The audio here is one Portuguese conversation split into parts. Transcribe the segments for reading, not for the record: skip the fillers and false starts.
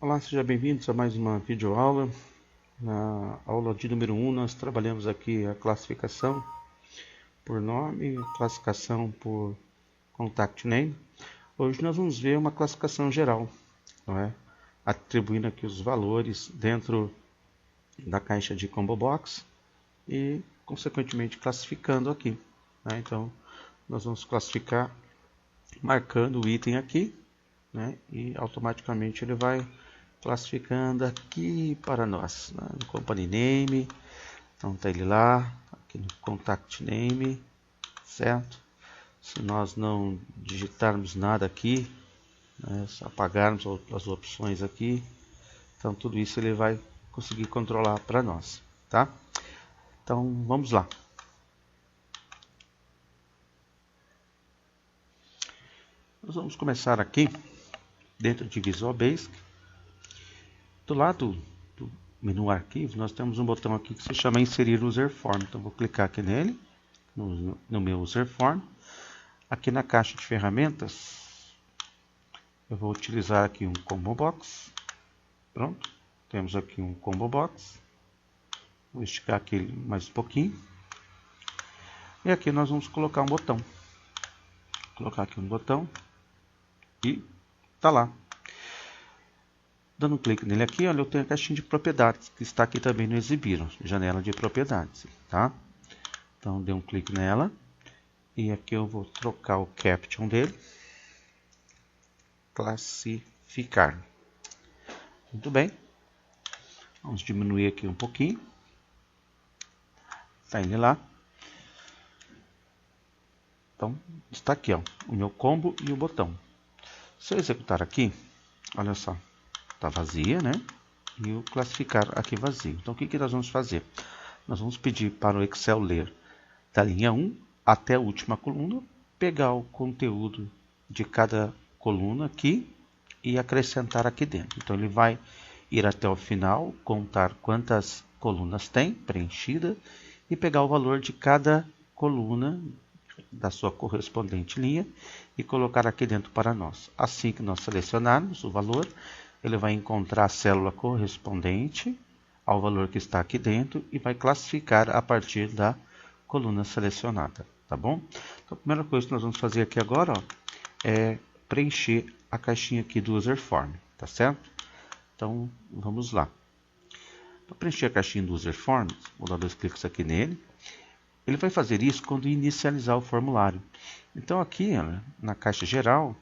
Olá, seja bem-vindos a mais uma videoaula. Na aula de número 1 nós trabalhamos aqui a classificação por nome, classificação por contact name. Hoje nós vamos ver uma classificação geral, não é? Atribuindo aqui os valores dentro da caixa de combo box e consequentemente classificando aqui, né? Então nós vamos classificar marcando o item aqui, né? E automaticamente ele vai classificando aqui para nós, né? No company name, então tá ele lá, aqui no contact name, certo? Se nós não digitarmos nada aqui, né, só apagarmos as opções aqui, então tudo isso ele vai conseguir controlar para nós, tá? Então vamos lá. Nós vamos começar aqui dentro de Visual Basic. Do lado do menu Arquivo, nós temos um botão aqui que se chama Inserir User Form. Então vou clicar aqui nele, no meu User Form. Aqui na caixa de ferramentas, eu vou utilizar aqui um Combo Box. Pronto, temos aqui um Combo Box. Vou esticar aqui mais um pouquinho. E aqui nós vamos colocar um botão. Vou colocar aqui um botão e tá lá. Dando um clique nele aqui, olha, eu tenho a caixinha de propriedades, que está aqui também no Exibir, janela de propriedades, tá? Então, dê um clique nela, e aqui eu vou trocar o caption dele, classificar. Muito bem, vamos diminuir aqui um pouquinho, tá ele lá. Então, está aqui, ó, o meu combo e o botão. Se eu executar aqui, olha só, está vazia, né? E o classificar aqui vazio. Então, o que nós vamos fazer? Nós vamos pedir para o Excel ler da linha 1 até a última coluna, pegar o conteúdo de cada coluna aqui e acrescentar aqui dentro. Então, ele vai ir até o final, contar quantas colunas tem preenchida e pegar o valor de cada coluna da sua correspondente linha e colocar aqui dentro para nós. Assim que nós selecionarmos o valor, ele vai encontrar a célula correspondente ao valor que está aqui dentro e vai classificar a partir da coluna selecionada, tá bom? Então, a primeira coisa que nós vamos fazer aqui agora, ó, é preencher a caixinha aqui do User Form, tá certo? Então, vamos lá. Para preencher a caixinha do User Form, vou dar 2 cliques aqui nele. Ele vai fazer isso quando inicializar o formulário. Então, aqui, ó, na caixa geral,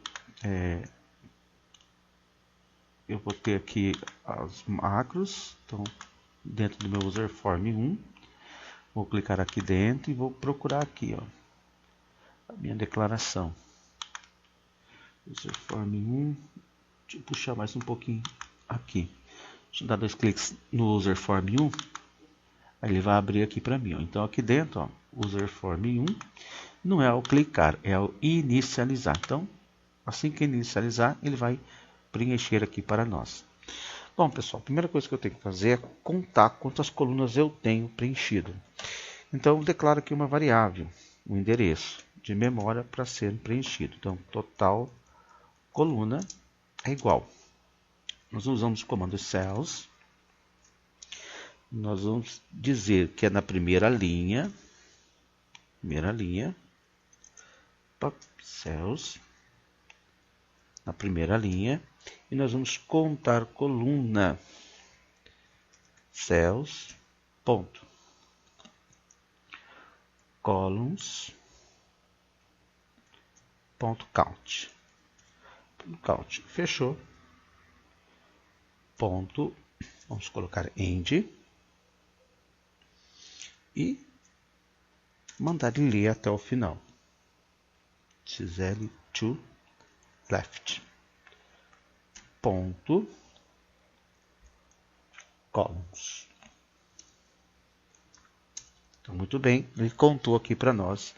eu vou ter aqui as macros. Então, dentro do meu User Form 1, vou clicar aqui dentro e vou procurar aqui, ó, a minha declaração. User Form 1, deixa eu puxar mais um pouquinho aqui. Deixa eu dar 2 cliques no User Form 1, aí ele vai abrir aqui para mim, ó. Então aqui dentro, ó, User Form 1, não é ao clicar, é ao inicializar. Então, assim que inicializar, ele vai preencher aqui para nós. Bom, pessoal, a primeira coisa que eu tenho que fazer é contar quantas colunas eu tenho preenchido. Então, eu declaro aqui uma variável, um endereço de memória para ser preenchido. Então, total coluna é igual. Nós usamos o comando cells. Nós vamos dizer que é na primeira linha, cells, na primeira linha, e nós vamos contar coluna, cells, ponto, columns, ponto count, fechou, ponto, vamos colocar end, e mandar ele ler até o final, xl to left, ponto, columns. Então, muito bem, ele contou aqui para nós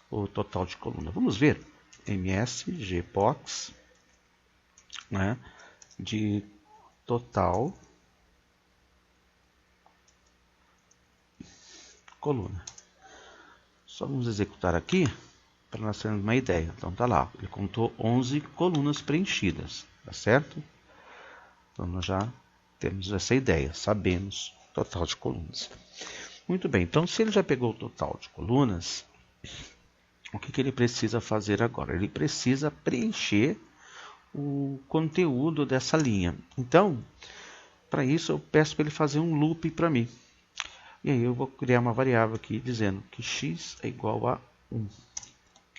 o total de coluna. Vamos ver, msgbox, né, de total coluna. Só vamos executar aqui para nós termos uma ideia. Então tá lá, ele contou 11 colunas preenchidas, tá certo? Então, nós já temos essa ideia, sabemos o total de colunas. Muito bem, então se ele já pegou o total de colunas, o que ele precisa fazer agora? Ele precisa preencher o conteúdo dessa linha. Então, para isso eu peço para ele fazer um loop para mim. E aí eu vou criar uma variável aqui dizendo que x é igual a 1.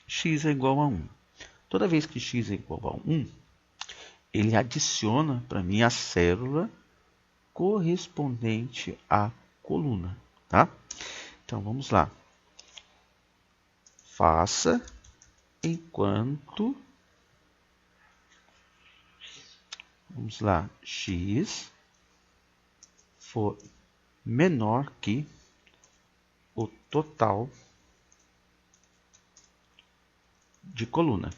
X é igual a 1. Toda vez que x é igual a 1, ele adiciona para mim a célula correspondente à coluna, tá? Então vamos lá. Faça enquanto, vamos lá, x for menor que o total de coluna.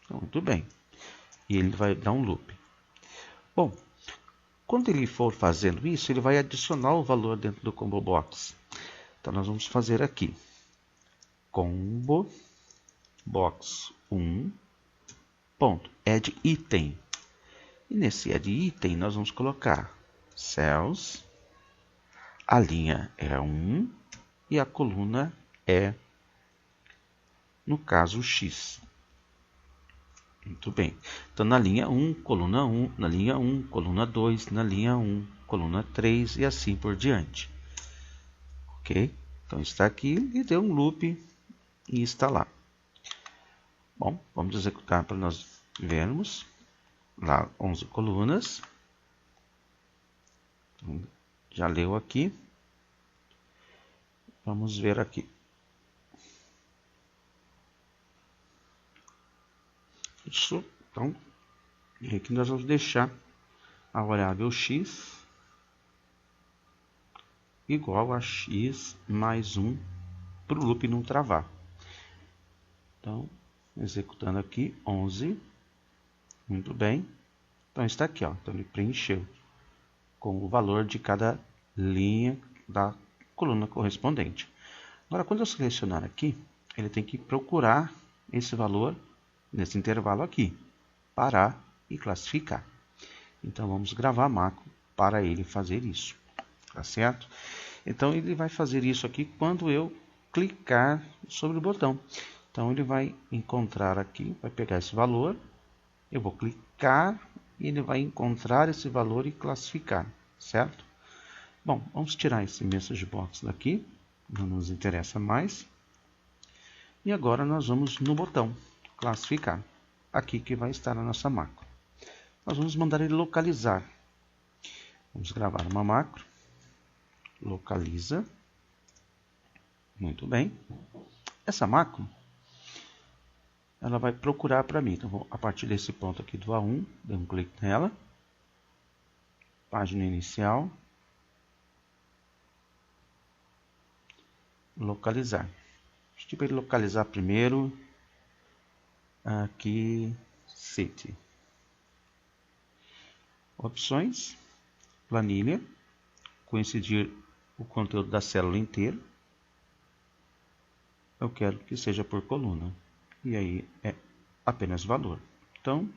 Então, muito bem. E ele vai dar um loop. Bom, quando ele for fazendo isso, ele vai adicionar o valor dentro do combo box. Então, nós vamos fazer aqui. Combo box 1 ponto add item. E nesse add item, nós vamos colocar cells. A linha é 1 e a coluna é, no caso, x. Muito bem. Então, na linha 1, coluna 1, na linha 1, coluna 2, na linha 1, coluna 3 e assim por diante. Ok? Então, está aqui e deu um loop e está lá. Bom, vamos executar para nós vermos. Lá, 11 colunas. Então, já leu aqui. Vamos ver aqui. Isso, então, aqui nós vamos deixar a variável x igual a x mais 1 para o loop não travar. Então, executando aqui, 11. Muito bem. Então, está aqui, ó. Então, ele preencheu com o valor de cada linha da coluna correspondente. Agora, quando eu selecionar aqui, ele tem que procurar esse valor nesse intervalo aqui, parar e classificar. Então, vamos gravar a macro para ele fazer isso, tá certo? Então, ele vai fazer isso aqui quando eu clicar sobre o botão. Então, ele vai encontrar aqui, vai pegar esse valor, eu vou clicar e ele vai encontrar esse valor e classificar, certo? Bom, vamos tirar esse message box daqui, não nos interessa mais. E agora nós vamos no botão classificar, aqui que vai estar a nossa macro. Nós vamos mandar ele localizar. Vamos gravar uma macro, localiza. Muito bem. Essa macro, ela vai procurar para mim. Então, a partir desse ponto aqui do A1, dê um clique nela. Página inicial. Localizar. Deixa eu para ele localizar primeiro aqui City. Opções, planilha, coincidir o conteúdo da célula inteira. Eu quero que seja por coluna. E aí é apenas valor. Então,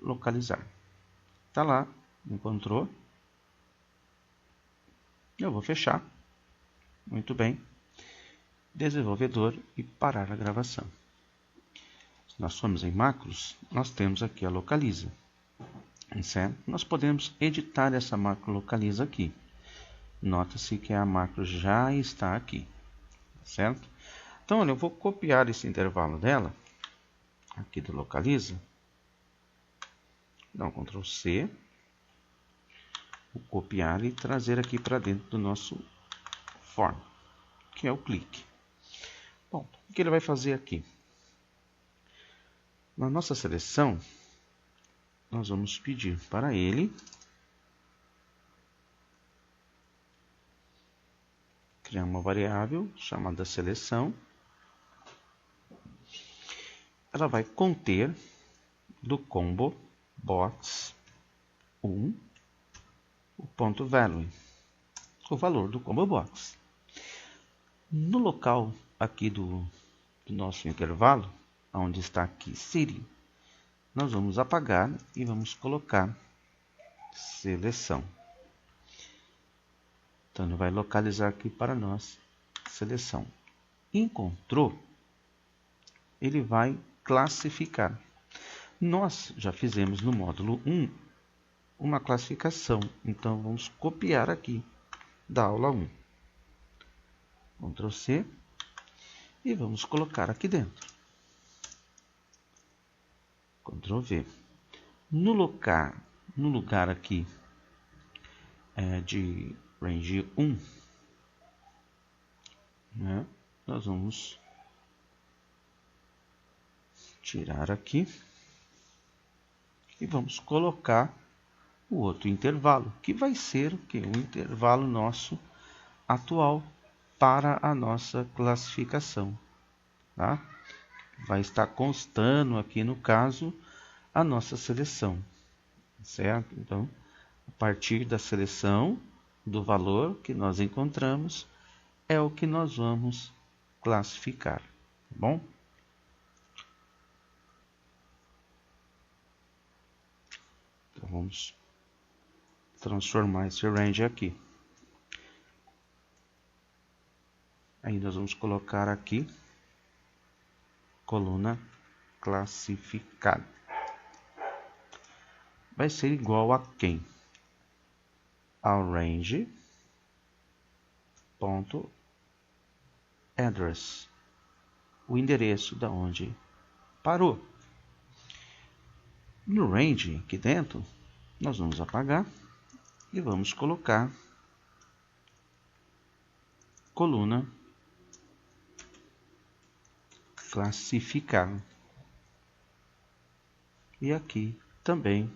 localizar. Está lá, encontrou. Eu vou fechar. Muito bem. Desenvolvedor e parar a gravação. Se nós formos em macros, nós temos aqui a localiza. Certo? Nós podemos editar essa macro localiza aqui. Nota-se que a macro já está aqui. Certo? Então, olha, eu vou copiar esse intervalo dela, aqui do localiza. Dá um Ctrl C. Vou copiar e trazer aqui para dentro do nosso form, que é o clique. Bom, o que ele vai fazer aqui? Na nossa seleção, nós vamos pedir para ele criar uma variável chamada seleção. Ela vai conter do combo box 1 o ponto value, o valor do combo box. No local aqui do nosso intervalo, onde está aqui city, nós vamos apagar e vamos colocar seleção. Então, ele vai localizar aqui para nós seleção. Encontrou, ele vai classificar. Nós já fizemos no módulo 1 uma classificação, então vamos copiar aqui da aula 1. Ctrl C e vamos colocar aqui dentro. Ctrl V. No lugar aqui de range 1, né, nós vamos tirar aqui e vamos colocar o outro intervalo, que vai ser o que? O intervalo nosso atual para a nossa classificação. Tá? Vai estar constando aqui, no caso, a nossa seleção. Certo? Então, a partir da seleção, do valor que nós encontramos, é o que nós vamos classificar. Tá bom? Então, vamos transformar esse range aqui. Aí nós vamos colocar aqui coluna classificada. Vai ser igual a quem? Ao range ponto address, o endereço da onde parou. No range aqui dentro, nós vamos apagar e vamos colocar coluna classificar. E aqui também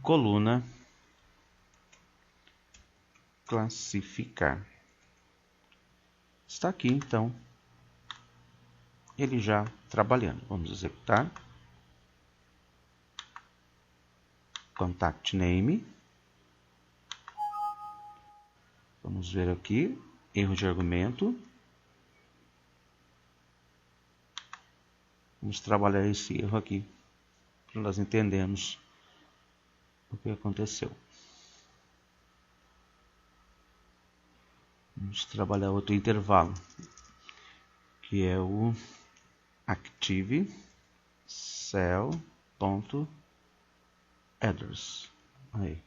coluna classificar. Está aqui então ele já trabalhando. Vamos executar. Contact name. Vamos ver aqui, erro de argumento. Vamos trabalhar esse erro aqui, para nós entendermos o que aconteceu. Vamos trabalhar outro intervalo, que é o active cell.address. Aí,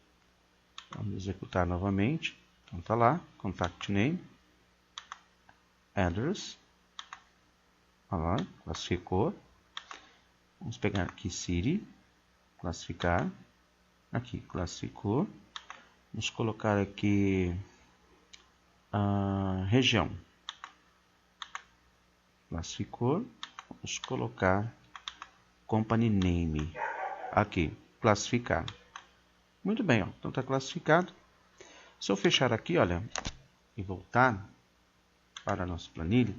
vamos executar novamente. Então tá lá, contact name, address. Olha lá, classificou. Vamos pegar aqui city, classificar. Aqui, classificou. Vamos colocar aqui a região. Classificou. Vamos colocar company name. Aqui, classificar. Muito bem, ó, então está classificado. Se eu fechar aqui, olha, e voltar para a nossa planilha,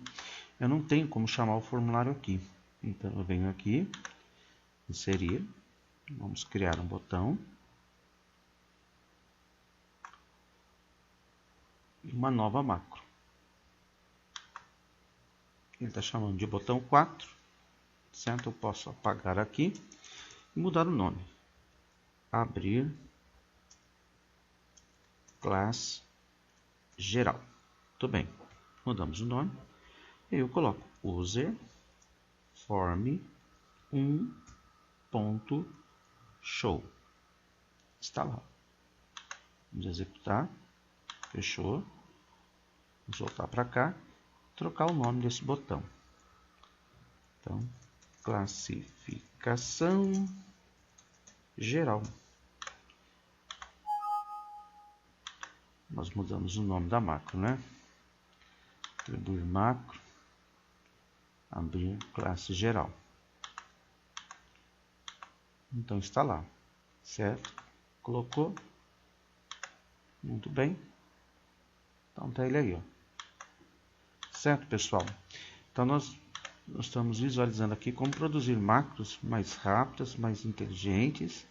eu não tenho como chamar o formulário aqui. Então, eu venho aqui, inserir, vamos criar um botão. E uma nova macro. Ele está chamando de botão 4. Certo? Eu posso apagar aqui e mudar o nome. Abrir classe geral. Tudo bem. Mudamos o nome. E eu coloco user form 1.show. Está lá. Vamos executar. Fechou. Vamos voltar para cá. Trocar o nome desse botão. Então, classificação geral. Nós mudamos o nome da macro, né? Atribuir macro. Abrir classe geral. Então está lá, certo? Colocou. Muito bem. Então tá ele aí, ó. Certo, pessoal? Então nós estamos visualizando aqui como produzir macros mais rápidas, mais inteligentes,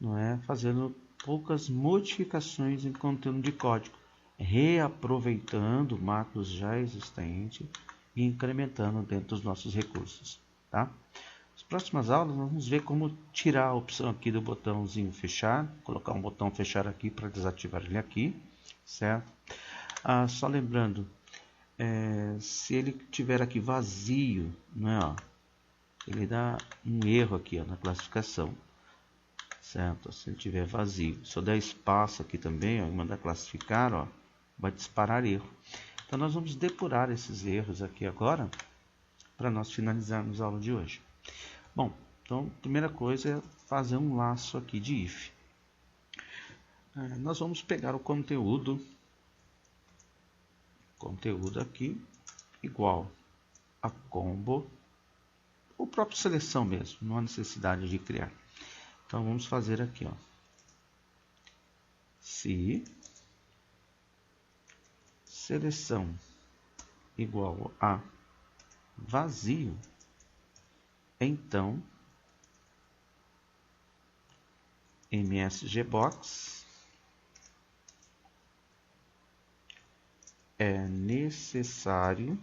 não é? Fazendo poucas modificações em conteúdo de código, reaproveitando macros já existentes e incrementando dentro dos nossos recursos, tá? próximas aulas nós vamos ver como tirar a opção aqui do botãozinho fechar, colocar um botão fechar aqui para desativar ele aqui, certo? Só lembrando, se ele tiver aqui vazio, né, ó, ele dá um erro aqui, ó, na classificação, certo? Se ele tiver vazio, se eu der espaço aqui também, ó, e mandar classificar, ó, vai disparar erro. Então nós vamos depurar esses erros aqui agora, para nós finalizarmos a aula de hoje. Bom, então a primeira coisa é fazer um laço aqui de if. Nós vamos pegar o conteúdo aqui igual a combo, o próprio seleção mesmo, não há necessidade de criar. Então vamos fazer aqui, ó, se seleção igual a vazio, então MSGBox é necessário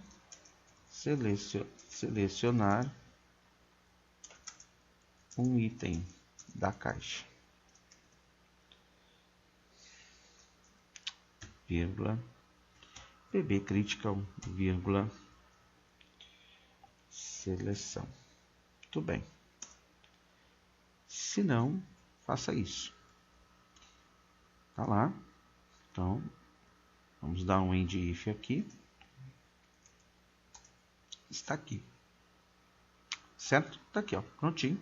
selecionar um item da caixa, vírgula, PB Critical, vírgula, seleção. Muito bem. Se não, faça isso. Tá lá. Então, vamos dar um end if aqui. Está aqui. Certo? Está aqui, ó, prontinho.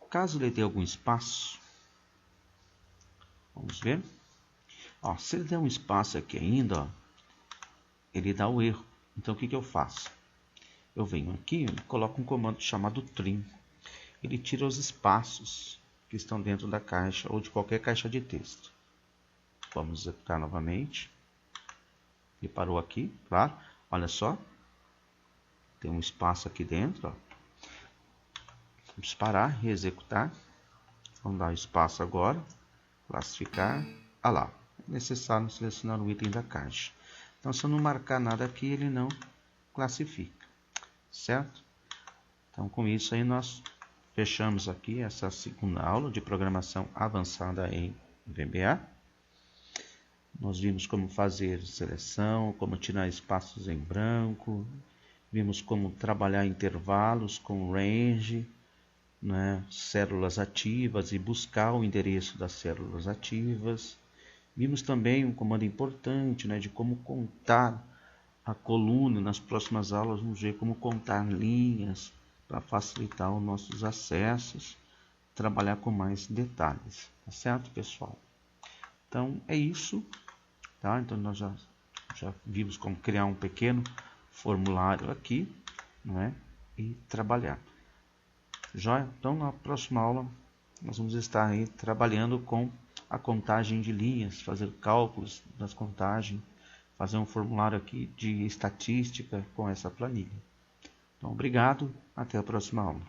Caso ele dê algum espaço, vamos ver. Ó, se ele der um espaço aqui ainda, ó, ele dá o erro. Então, o que eu faço? Eu venho aqui e coloco um comando chamado trim. Ele tira os espaços que estão dentro da caixa ou de qualquer caixa de texto. Vamos executar novamente. Ele parou aqui, claro. Olha só. Tem um espaço aqui dentro, ó. Vamos parar, reexecutar. Vamos dar espaço agora. Classificar. Ah lá. É necessário selecionar o item da caixa. Então, se eu não marcar nada aqui, ele não classifica. Certo? Então, com isso aí, nós fechamos aqui essa segunda aula de programação avançada em VBA. Nós vimos como fazer seleção, como tirar espaços em branco. Vimos como trabalhar intervalos com range, né, células ativas e buscar o endereço das células ativas. Vimos também um comando importante, né, de como contar a coluna. Nas próximas aulas vamos ver como contar linhas para facilitar os nossos acessos, trabalhar com mais detalhes, tá certo, pessoal? Então é isso, tá? Então nós já vimos como criar um pequeno formulário aqui, não é? E trabalhar. Joia? Então na próxima aula nós vamos estar aí trabalhando com a contagem de linhas, fazer cálculos das contagens, fazer um formulário aqui de estatística com essa planilha. Então, obrigado, até a próxima aula.